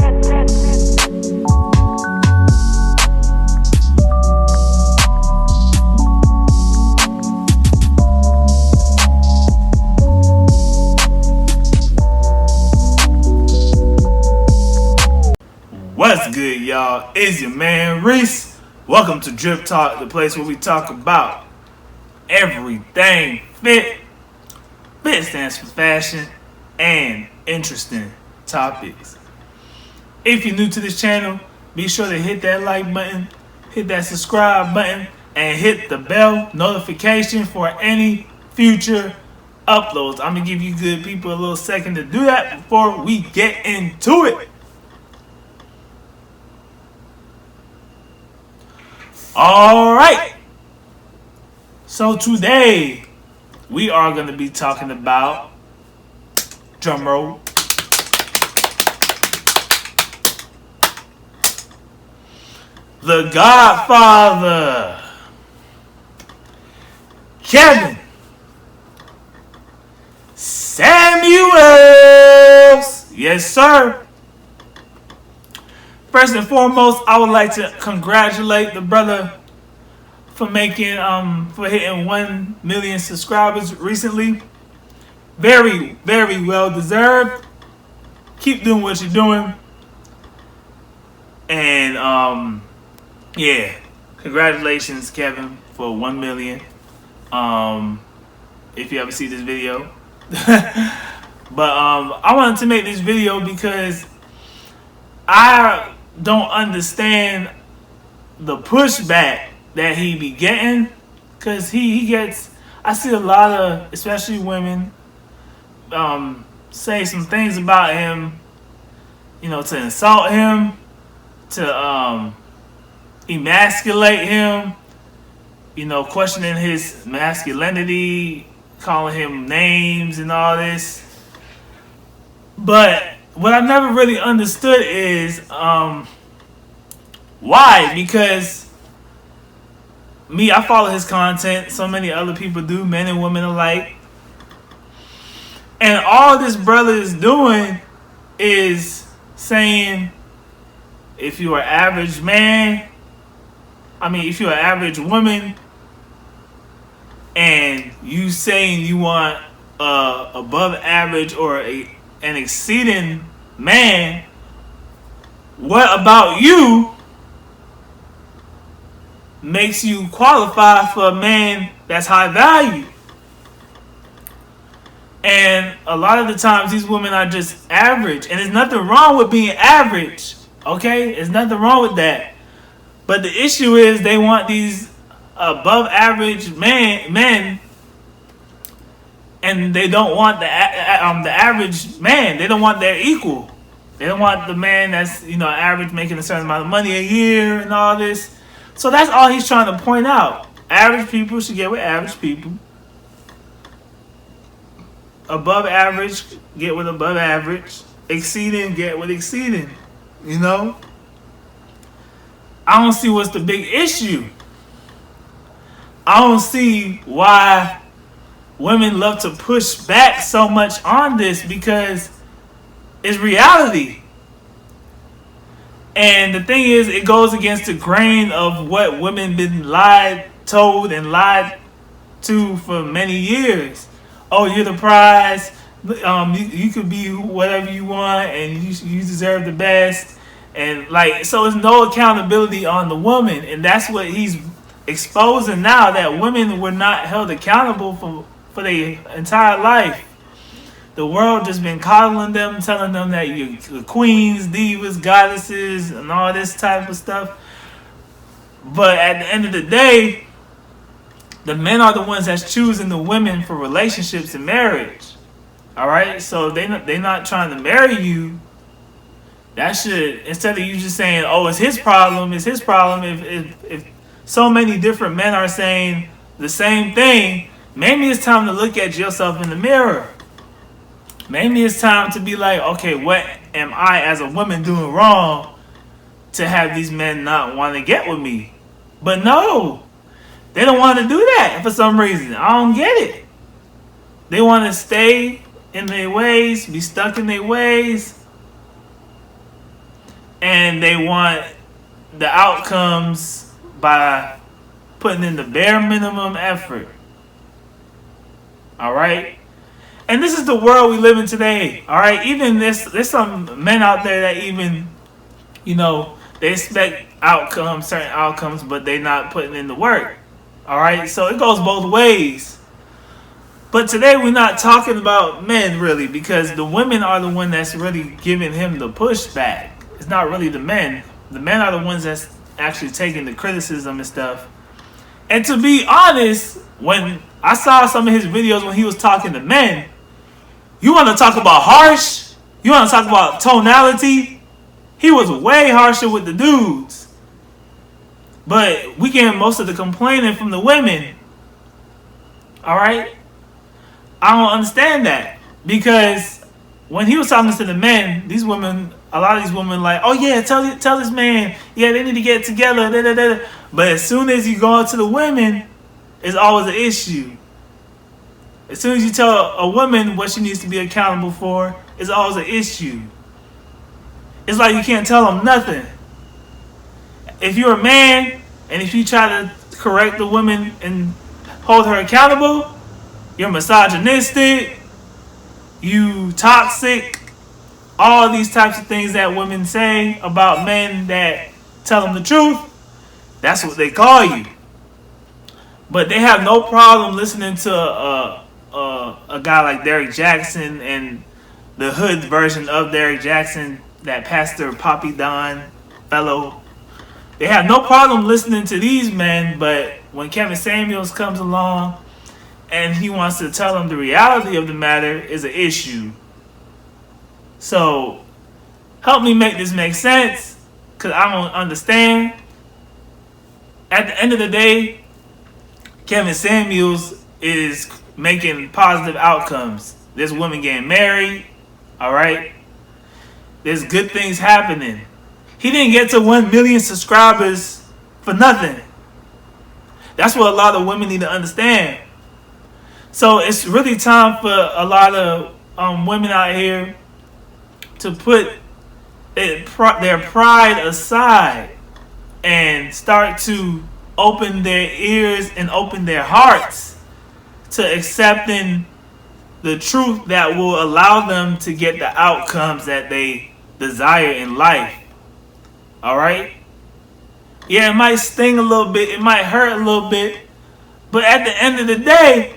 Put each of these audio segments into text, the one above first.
What's good, y'all? It's your man Reese. Welcome to DripTalk, the place where we talk about everything fit. Fit stands for fashion and interesting topics. If you're new to this channel, be sure to hit that like button, hit that subscribe button, and hit the bell notification for any future uploads. I'm gonna give you good people a little second to do that before we get into it. Alright, so today we are going to be talking about, drumroll, The Godfather, Kevin Samuels. Yes, sir. First and foremost, I would like to congratulate the brother for hitting 1 million subscribers recently. Very, very well deserved. Keep doing what you're doing. And yeah, congratulations, Kevin, for 1 million. If you ever see this video, but I wanted to make this video because I don't understand the pushback that he be getting, because he gets, I see a lot of, especially women, say some things about him, you know, to insult him, to emasculate him, you know, questioning his masculinity, calling him names and all this. But what I never really understood is why. Because me, I follow his content. So many other people do, men and women alike. And all this brother is doing is saying, if you're an average man, if you're an average woman, and you saying you want above average or an exceeding man, what about you makes you qualify for a man that's high value? And a lot of the times these women are just average, and there's nothing wrong with being average, okay? There's nothing wrong with that. But the issue is they want these above average men, and they don't want the average man. They don't want their equal. They don't want the man that's, you know, average, making a certain amount of money a year and all this. So that's all he's trying to point out. Average people should get with average people. Above average, get with above average. Exceeding, get with exceeding. You know? I don't see what's the big issue. I don't see why women love to push back so much on this, because it's reality. And the thing is, it goes against the grain of what women been told and lied to for many years. Oh, you're the prize. You could be whatever you want, and you deserve the best. And so there's no accountability on the woman, and that's what he's exposing now, that women were not held accountable for their entire life. The world just been coddling them, telling them that you're queens, divas, goddesses, and all this type of stuff. But at the end of the day, the men are the ones that's choosing the women for relationships and marriage. All right, so they're not trying to marry you. That should, instead of you just saying, "Oh, it's his problem," it's his problem. If so many different men are saying the same thing, maybe it's time to look at yourself in the mirror. Maybe it's time to be like, okay, what am I as a woman doing wrong to have these men not want to get with me? But no, they don't want to do that for some reason. I don't get it. They want to stay in their ways, be stuck in their ways. and they want the outcomes by putting in the bare minimum effort. All right? And this is the world we live in today. All right? Even there's some men out there that even, they expect certain outcomes, but they're not putting in the work. All right? So it goes both ways. But today we're not talking about men really, because the women are the one that's really giving him the pushback. It's not really the men. The men are the ones that's actually taking the criticism and stuff. And to be honest, when I saw some of his videos when he was talking to men, you want to talk about harsh? You want to talk about tonality? He was way harsher with the dudes. But we get most of the complaining from the women. All right? I don't understand that, because when he was talking to the men, these women, a lot of these women, like, oh yeah, tell this man, yeah, they need to get together. Da, da, da. But as soon as you go to the women, it's always an issue. As soon as you tell a woman what she needs to be accountable for, it's always an issue. It's like you can't tell them nothing. If you're a man and if you try to correct the woman and hold her accountable, you're misogynistic, you toxic, all these types of things that women say about men that tell them the truth. That's what they call you. But they have no problem listening to a guy like Derrick Jackson and the hood version of Derrick Jackson, that Pastor Poppy Don fellow. They have no problem listening to these men, but when Kevin Samuels comes along and he wants to tell them the reality of the matter, is an issue. So help me make this make sense, because I don't understand. At the end of the day, Kevin Samuels is making positive outcomes. There's women getting married, all right? There's good things happening. He didn't get to 1 million subscribers for nothing. That's what a lot of women need to understand. So it's really time for a lot of women out here to put their pride aside and start to open their ears and open their hearts to accepting the truth that will allow them to get the outcomes that they desire in life. All right? Yeah, it might sting a little bit. It might hurt a little bit. But at the end of the day,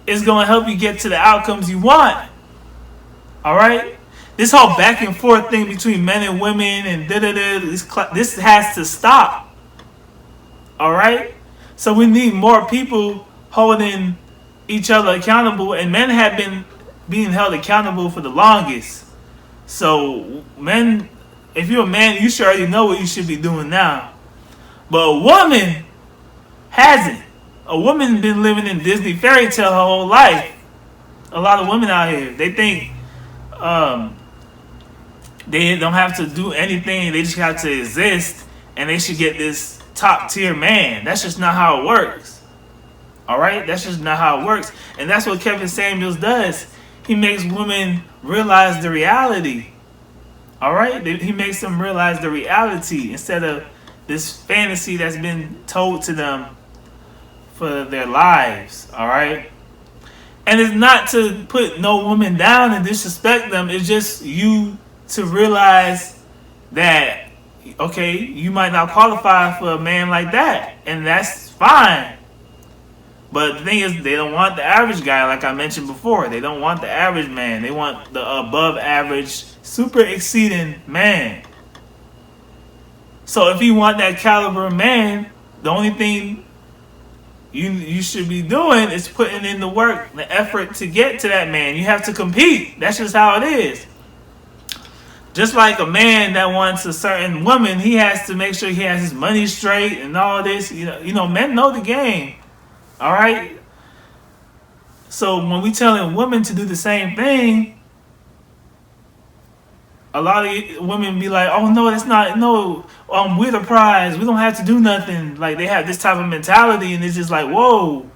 it's going to help you get to the outcomes you want. All right? This whole back and forth thing between men and women and this has to stop. All right? So we need more people holding each other accountable. And men have been being held accountable for the longest. So men, if you're a man, you should already know what you should be doing now. But a woman hasn't. A woman been living in Disney fairy tale her whole life. A lot of women out here, they think they don't have to do anything. They just have to exist, and they should get this top tier man. That's just not how it works. All right, that's just not how it works. And that's what Kevin Samuels does. He makes women realize the reality. All right, he makes them realize the reality instead of this fantasy that's been told to them for their lives. All right, and it's not to put no woman down and disrespect them. It's just you to realize that, okay, you might not qualify for a man like that, and that's fine. But the thing is, they don't want the average guy, like I mentioned before. They don't want the average man. They want the above average, super exceeding man. So if you want that caliber man, the only thing you should be doing is putting in the work, the effort to get to that man. You have to compete. That's just how it is. Just like a man that wants a certain woman, he has to make sure he has his money straight and all this. You know, men know the game. All right? So when we telling women to do the same thing, a lot of women be like, oh, no, that's not, no, we're the prize. We don't have to do nothing. Like, they have this type of mentality, and it's just like, whoa,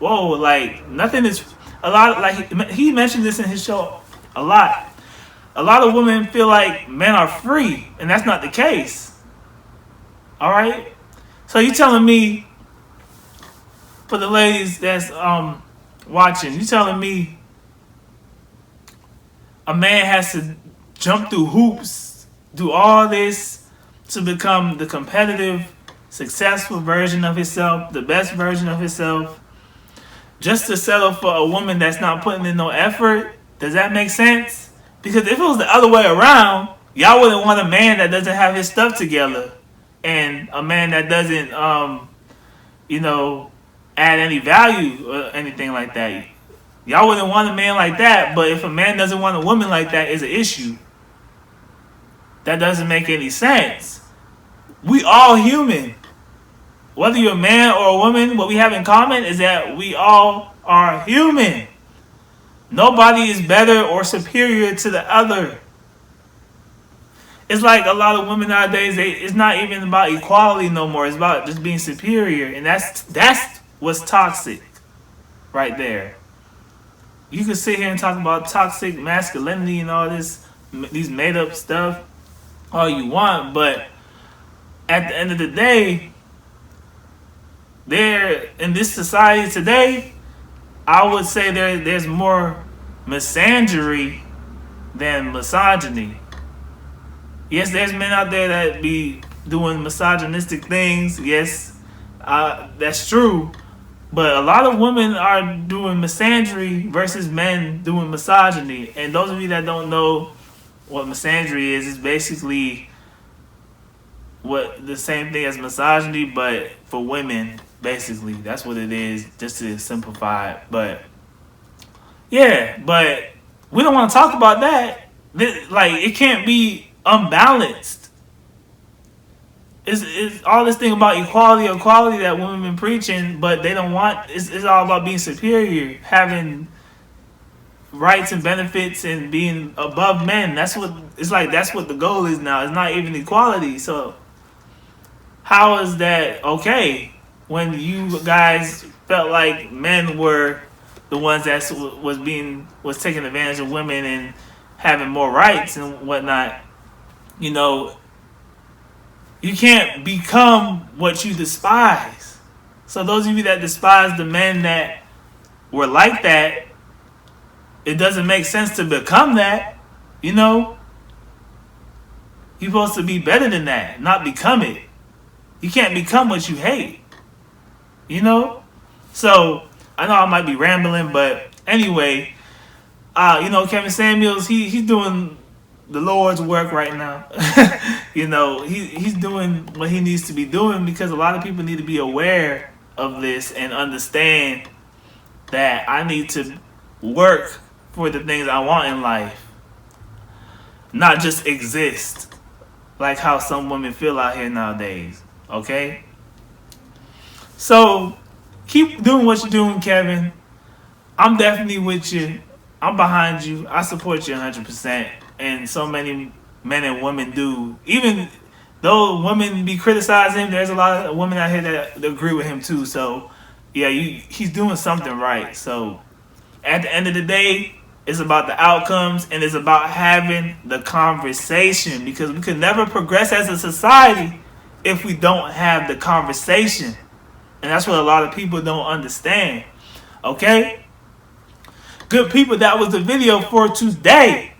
like, nothing is, a lot, like, he mentioned this in his show a lot. A lot of women feel like men are free, and that's not the case. All right. So you telling me, for the ladies that's watching, you telling me a man has to jump through hoops, do all this to become the competitive, successful version of himself, the best version of himself, just to settle for a woman that's not putting in no effort? Does that make sense? Because if it was the other way around, y'all wouldn't want a man that doesn't have his stuff together and a man that doesn't, add any value or anything like that. Y'all wouldn't want a man like that, but if a man doesn't want a woman like that, it's an issue. That doesn't make any sense. We all human. Whether you're a man or a woman, what we have in common is that we all are human. Nobody is better or superior to the other. It's like a lot of women nowadays, it's not even about equality no more. It's about just being superior. And that's what's toxic right there. You can sit here and talk about toxic masculinity and all these made up stuff all you want, but at the end of the day, there in this society today, I would say there's more misandry than misogyny. Yes, there's men out there that be doing misogynistic things. Yes, that's true. But a lot of women are doing misandry versus men doing misogyny. And those of you that don't know what misandry is, it's basically the same thing as misogyny, but for women. Basically, that's what it is, just to simplify it. But yeah, but we don't want to talk about that. It can't be unbalanced. It's all this thing about equality that women been preaching, but they don't want. It's all about being superior, having rights and benefits, and being above men. That's what the goal is now. It's not even equality. So how is that okay when you guys felt like men were the ones that was taking advantage of women and having more rights and whatnot? You can't become what you despise. So those of you that despise the men that were like that, it doesn't make sense to become that. You're supposed to be better than that, not become it. You can't become what you hate. So I know I might be rambling, but anyway, Kevin Samuels, he's doing the Lord's work right now. He's doing what he needs to be doing, because a lot of people need to be aware of this and understand that I need to work for the things I want in life, not just exist like how some women feel out here nowadays. Okay? So keep doing what you're doing, Kevin. I'm definitely with you. I'm behind you. I support you 100%. And so many men and women do. Even though women be criticizing him, there's a lot of women out here that agree with him too. So yeah, he's doing something right. So at the end of the day, it's about the outcomes, and it's about having the conversation, because we could never progress as a society if we don't have the conversation. And that's what a lot of people don't understand. Okay? Good people, that was the video for today.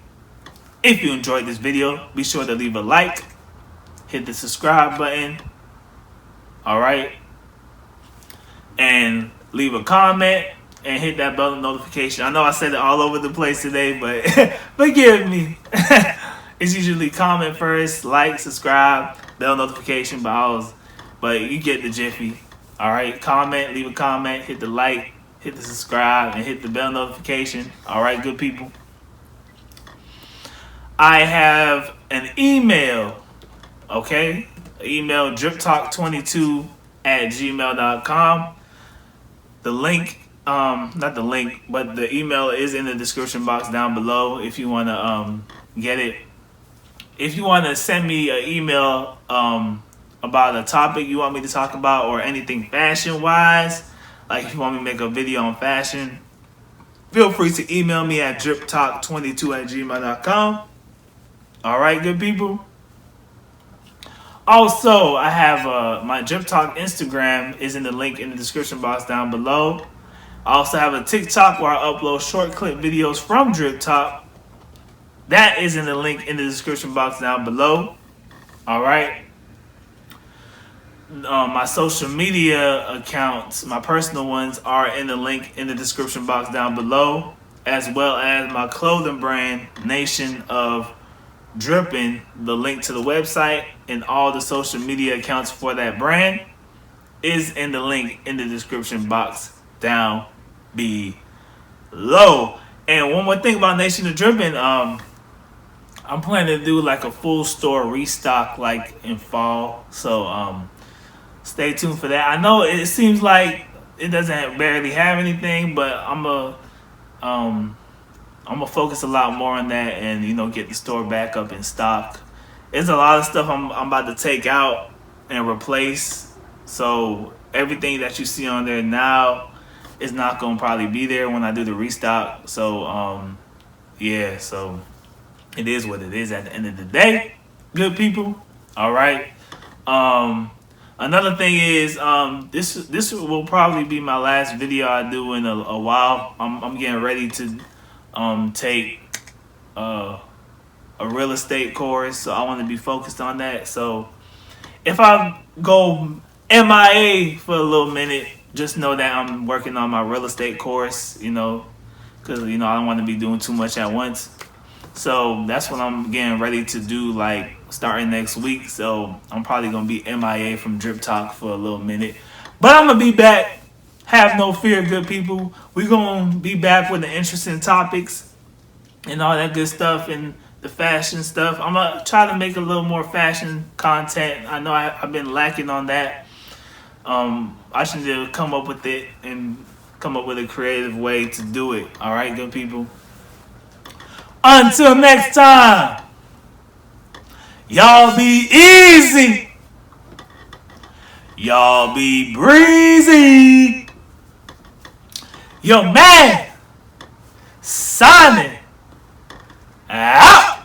If you enjoyed this video, be sure to leave a like, hit the subscribe button, alright, and leave a comment, and hit that bell notification. I know I said it all over the place today, but forgive me. It's usually comment first, like, subscribe, bell notification, but you get the jiffy. Alright, comment, leave a comment, hit the like, hit the subscribe, and hit the bell notification. Alright, good people. I have an email, okay? Email DripTalk22@gmail.com. The link, not the link, but the email is in the description box down below if you want to get it. If you want to send me an email about a topic you want me to talk about, or anything fashion-wise, like if you want me to make a video on fashion, feel free to email me at DripTalk22@gmail.com. All right, good people. Also, I have my DripTalk Instagram is in the link in the description box down below. I also have a TikTok where I upload short clip videos from DripTalk. That is in the link in the description box down below. All right. My social media accounts, my personal ones, are in the link in the description box down below, as well as my clothing brand, Nation of Dripping. The link to the website and all the social media accounts for that brand is in the link in the description box down below. And one more thing about Nation of Dripping, I'm planning to do like a full store restock like in fall. So stay tuned for that. I know it seems like it doesn't barely have anything, but I'm gonna focus a lot more on that and get the store back up in stock. There's a lot of stuff I'm about to take out and replace. So everything that you see on there now is not gonna probably be there when I do the restock. So yeah, so it is what it is at the end of the day. Good people. All right. Another thing is this will probably be my last video I do in a while. I'm getting ready to take a real estate course, so I want to be focused on that. So if I go MIA for a little minute, just know that I'm working on my real estate course, because I don't want to be doing too much at once. So that's what I'm getting ready to do, like starting next week. So I'm probably gonna be MIA from DripTalk for a little minute, but I'm gonna be back. Have no fear, good people. We're gonna be back with the interesting topics and all that good stuff and the fashion stuff. I'm gonna try to make a little more fashion content. I know I've been lacking on that. I should come up with it and come up with a creative way to do it. All right, good people. Until next time, y'all be easy. Y'all be breezy. Yo, man, signing out.